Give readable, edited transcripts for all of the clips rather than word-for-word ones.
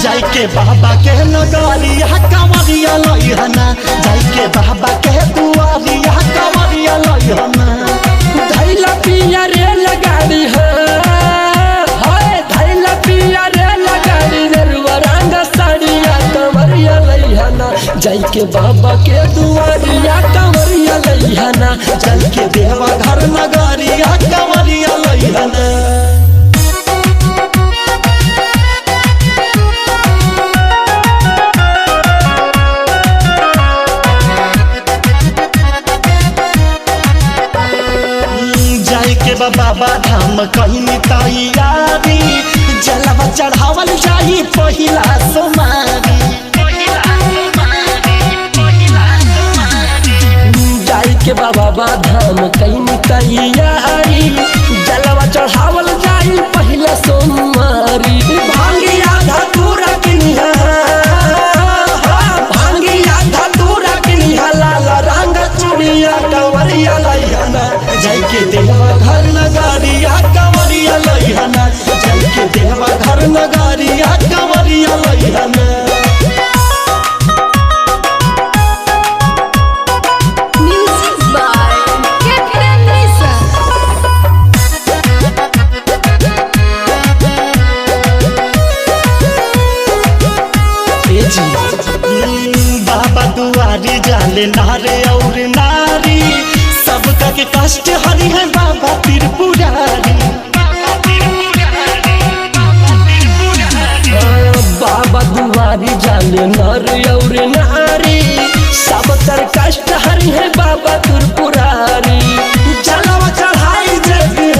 जाई के बाबा के नगरिया कंवरिया लइहना, जाई के बाबा के दुआरिया कंवरिया लइहना। धैला पिया रे लगाड़ी है धैला पिया रे लगाड़ी नरुआ रंग साड़िया कंवरिया लइहना, जाई के बाबा के दुआरिया कंवरिया लइहना, जाई के देवा घर नगरिया कंवरिया लइहना। बाबा धाम कहीं तैयारी जलवा चढ़ावल जाई पहिला सोमारी। जाई के बाबा धाम कहीं तैयारी जलवा चढ़ावल जाई पहिला सोमारी। भांगिया धतूरा किनिया भांगिया धतूरा किनिया लाल रंग चूड़िया कंवरिया लइहना, जाई के देवा घर नगरिया कंवरिया लइहना, जाई के देवा घर नगरिया कंवरिया लइहना। Music by Captain Lisa। बाबा दुआरी जाले नारे और नारी, सबका के कष्ट हरि है बाबा त्रिपुरारी। बाबा दुआरी जाले नर और नारी, सब तर कष्ट हरि है बाबा त्रिपुरारी। जलवा चढ़ाई जेबी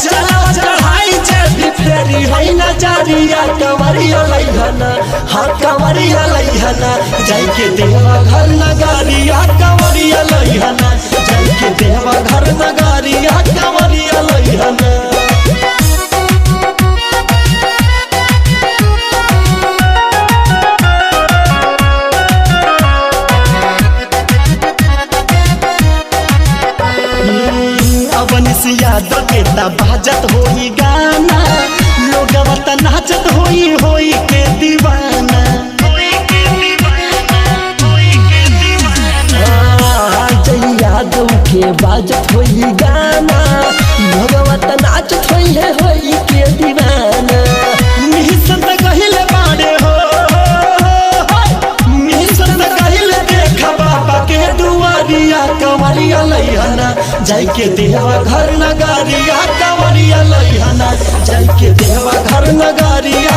जलवा चढ़ाई जेबी फेरी है नजरिया कंवरिया लइहना, हाँ कंवरिया लइहना, जाई के देवा घर नगरिया कंवरिया लइहना, जाई के देवा घर नगरिया कंवरिया लइहना। यादव के बाजत होई गाना, लोगवा त नाचत होई के दीवाना। यादव के बाजत होई गाना, लोगवा त नाचत होई के दीवाना। मिहिसन त कहिले बाड़े हो मिहिसन त कहिले देखा बाबा के दुआरिया कंवरिया लइहना, जाई के देवा घर नगरिया कंवरिया लइहना, जाई के देवा घर नगरिया